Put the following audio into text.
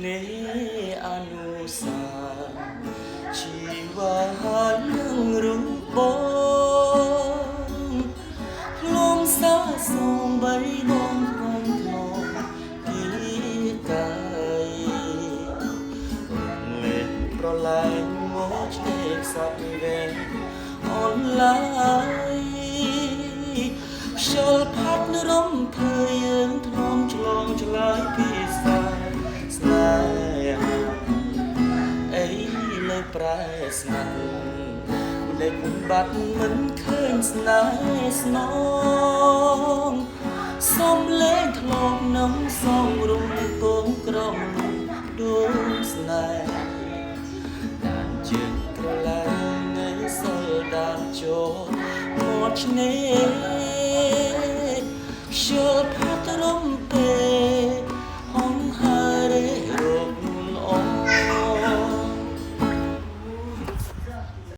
នេអនុសាជីវ៉ានឹងរូបបងលំសាសំបីបងក្នុងថ្នមពីកាយលេខប្រឡែងមកឆ្នេរសាប់វែងអនឡាញខ្យល់ផាត់រំភើយយើងធ្នមឆ្លងឆ្លើយពីសាស្នេហាអីលើប្រែស្នាលេខបាត់មិនឃើញស្នេហ៍ស្នងសំលេងធ្លងនឹងសងរំកងក្រំដួងស្នេហ៍ដានជើងក្រឡាយនៃសិលដានចូលមាត់ឆ្នេរខ្យល់ផាត់រំពេ